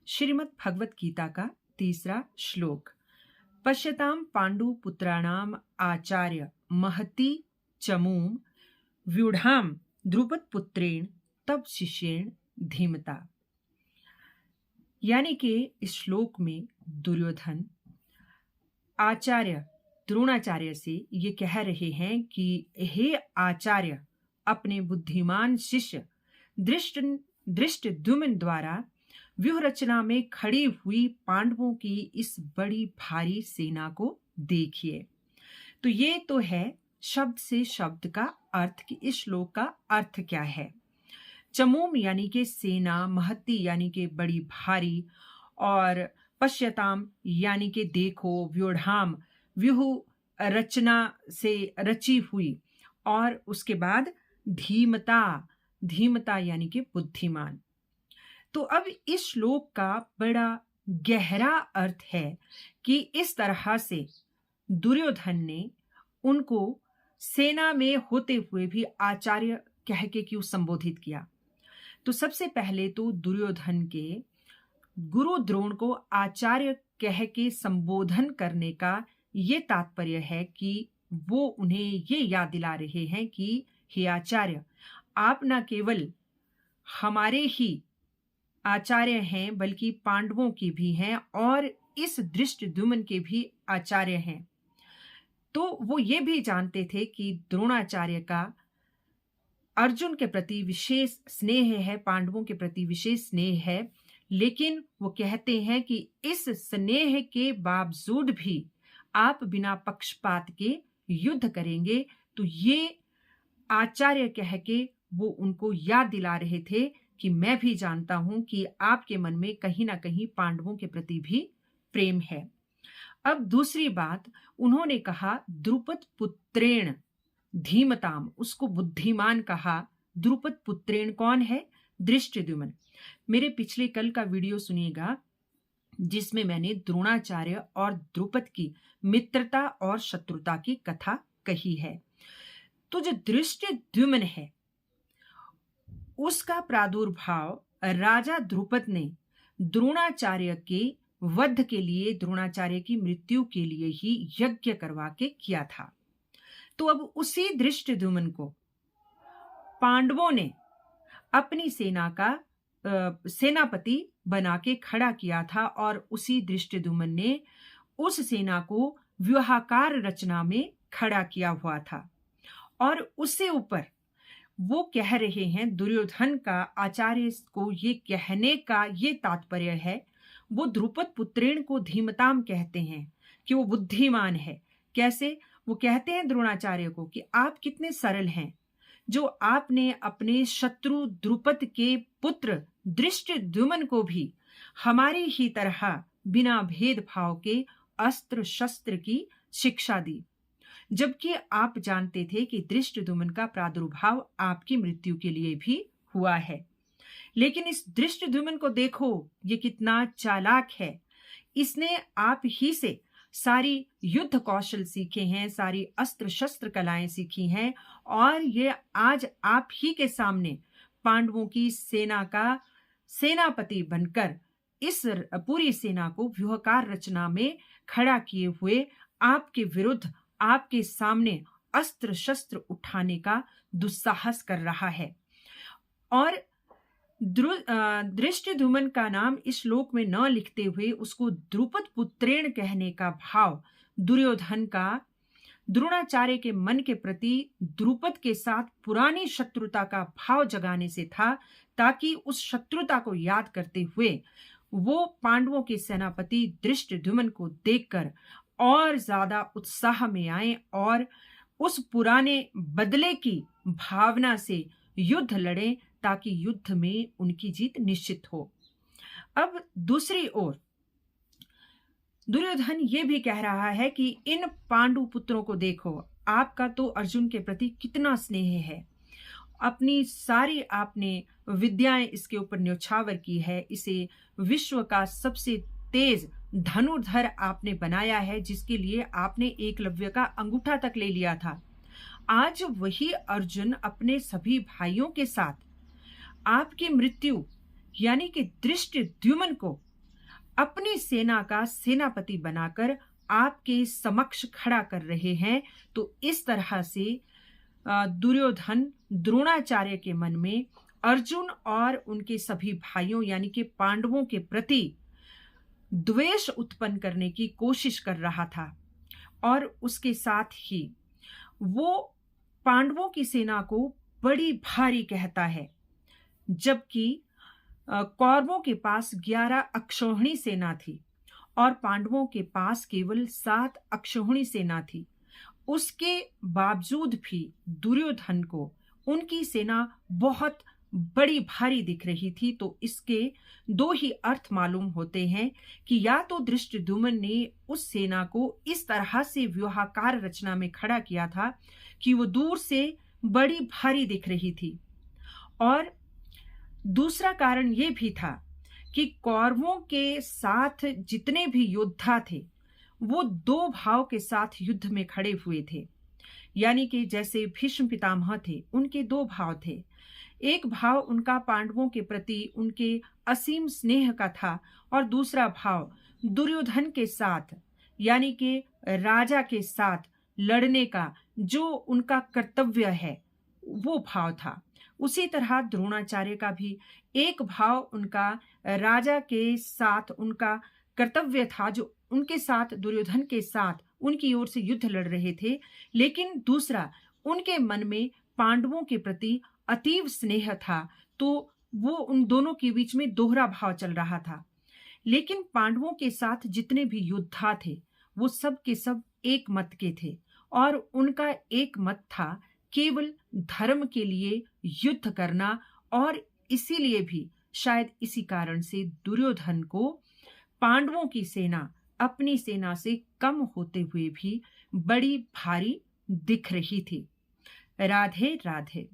श्रीमद् भगवत गीता का तीसरा श्लोक। पश्यतां पांडुपुत्राणाम आचार्य महती चमूम व्यूढ़ां द्रुपदपुत्रेण तब शिष्येण धीमता। यानी कि इस श्लोक में दुर्योधन आचार्य द्रोणाचार्य से ये कह रहे हैं कि हे आचार्य, अपने बुद्धिमान शिष्य धृष्टद्युम्न द्वारा व्यूह रचना में खड़ी हुई पांडवों की इस बड़ी भारी सेना को देखिए। तो ये तो है शब्द से शब्द का अर्थ कि इस श्लोक का अर्थ क्या है। चमूम यानी कि सेना, महती यानी कि बड़ी भारी, और पश्यताम यानी कि देखो, व्यूढ़ाम व्यूह रचना से रची हुई, और उसके बाद धीमता यानी कि बुद्धिमान। तो अब इस श्लोक का बड़ा गहरा अर्थ है कि इस तरह से दुर्योधन ने उनको सेना में होते हुए भी आचार्य कह के क्यों संबोधित किया। तो सबसे पहले तो दुर्योधन के गुरु द्रोण को आचार्य कह के संबोधन करने का ये तात्पर्य है कि वो उन्हें ये याद दिला रहे हैं कि हे आचार्य, आप न केवल हमारे ही आचार्य हैं बल्कि पांडवों की भी हैं और इस धृष्टद्युम्न के भी आचार्य हैं। तो वो ये भी जानते थे कि द्रोणाचार्य का अर्जुन के प्रति विशेष स्नेह है, पांडवों के प्रति विशेष स्नेह है, लेकिन वो कहते हैं कि इस स्नेह के बावजूद भी आप बिना पक्षपात के युद्ध करेंगे। तो ये आचार्य कह के वो उनको याद दिला रहे थे कि मैं भी जानता हूं कि आपके मन में कहीं ना कहीं पांडवों के प्रति भी प्रेम है। अब दूसरी बात, उन्होंने कहा द्रुपद पुत्रेण धीमताम, उसको बुद्धिमान कहा। द्रुपद पुत्रेण कौन है? धृष्टद्युम्न। मेरे पिछले कल का वीडियो सुनिएगा जिसमें मैंने द्रोणाचार्य और द्रुपद की मित्रता और शत्रुता की कथा कही है। तो जो धृष्टद्युम्न है उसका प्रादुर्भाव राजा द्रुपद ने द्रोणाचार्य के वध के लिए, द्रोणाचार्य की मृत्यु के लिए ही यज्ञ करवा के किया था। तो अब उसी धृष्टद्युम्न को पांडवों ने अपनी सेना का सेनापति बना के खड़ा किया था और उसी धृष्टद्युम्न ने उस सेना को व्यूहाकार रचना में खड़ा किया हुआ था। और उससे ऊपर वो कह रहे हैं, दुर्योधन का आचार्य को ये कहने का ये तात्पर्य है, वो द्रुपद पुत्रेण को धीमताम कहते हैं कि वो बुद्धिमान है। कैसे? वो कहते हैं द्रोणाचार्य को कि आप कितने सरल हैं, जो आपने अपने शत्रु द्रुपद के पुत्र धृष्टद्युम्न को भी हमारी ही तरह बिना भेदभाव के अस्त्र शस्त्र की शिक्षा दी, जबकि आप जानते थे कि धृष्टद्युम्न का प्रादुर्भाव आपकी मृत्यु के लिए भी हुआ है। लेकिन इस धृष्टद्युम्न को देखो, ये कितना चालाक है। इसने आप ही से सारी युद्ध कौशल सीखे हैं, सारी अस्त्र शस्त्र कलाएं सीखी हैं, और ये आज आप ही के सामने पांडवों की सेना का सेनापति बनकर इस पूरी सेना को व्यूहकार रचना में खड़ा किए हुए आपके विरुद्ध, आपके सामने अस्त्र शस्त्र उठाने का दुस्साहस कर रहा है। और धृष्टद्युम्न का नाम इस श्लोक में न लिखते हुए उसको द्रुपद पुत्रेण कहने का भाव दुर्योधन का द्रोणाचार्य के मन के प्रति द्रुपद के साथ पुरानी शत्रुता का भाव जगाने से था, ताकि उस शत्रुता को याद करते हुए वो पांडवों के सेनापति धृष्टद्युम्न को देखकर और ज्यादा उत्साह में आए और उस पुराने बदले की भावना से युद्ध लड़े, ताकि युद्ध में उनकी जीत निश्चित हो। अब दूसरी ओर दुर्योधन ये भी कह रहा है कि इन पांडु पुत्रों को देखो, आपका तो अर्जुन के प्रति कितना स्नेह है, अपनी सारी आपने विद्याएं इसके ऊपर न्यौछावर की है, इसे विश्व का सबसे तेज धनुर्धर आपने बनाया है, जिसके लिए आपने एकलव्य का अंगूठा तक ले लिया था। आज वही अर्जुन अपने सभी भाइयों के साथ आपकी मृत्यु यानी कि धृष्टद्युम्न को अपनी सेना का सेनापति बनाकर आपके समक्ष खड़ा कर रहे हैं, तो इस तरह से दुर्योधन द्रोणाचार्य के मन में अर्जुन और उनके सभी भाइयों यानी कि पांडवों के प्रति द्वेष उत्पन्न करने की कोशिश कर रहा था। और उसके साथ ही वो पांडवों की सेना को बड़ी भारी कहता है, जबकि कौरवों के पास 11 अक्षौहिणी सेना थी और पांडवों के पास केवल 7 अक्षौहिणी सेना थी। उसके बावजूद भी दुर्योधन को उनकी सेना बहुत बड़ी भारी दिख रही थी। तो इसके दो ही अर्थ मालूम होते हैं कि या तो धृष्टद्युम्न ने उस सेना को इस तरह से व्यूहाकार रचना में खड़ा किया था कि वो दूर से बड़ी भारी दिख रही थी, और दूसरा कारण ये भी था कि कौरवों के साथ जितने भी योद्धा थे वो दो भाव के साथ युद्ध में खड़े हुए थे। यानी कि जैसे भीष्म पितामह थे, उनके दो भाव थे। एक भाव उनका पांडवों के प्रति उनके असीम स्नेह का था, और दूसरा भाव दुर्योधन के साथ यानी कि राजा के साथ लड़ने का जो उनका कर्तव्य है वो भाव था। उसी तरह द्रोणाचार्य का भी एक भाव उनका राजा के साथ उनका कर्तव्य था, जो उनके साथ दुर्योधन के साथ उनकी ओर से युद्ध लड़ रहे थे, लेकिन दूसरा उनके मन में पांडवों के प्रति अतीव स्नेह था। तो वो उन दोनों के बीच में दोहरा भाव चल रहा था। लेकिन पांडवों के साथ जितने भी योद्धा थे वो सब के सब एक मत के थे, और उनका एक मत था केवल धर्म के लिए युद्ध करना। और इसीलिए भी शायद इसी कारण से दुर्योधन को पांडवों की सेना अपनी सेना से कम होते हुए भी बड़ी भारी दिख रही थी। राधे राधे।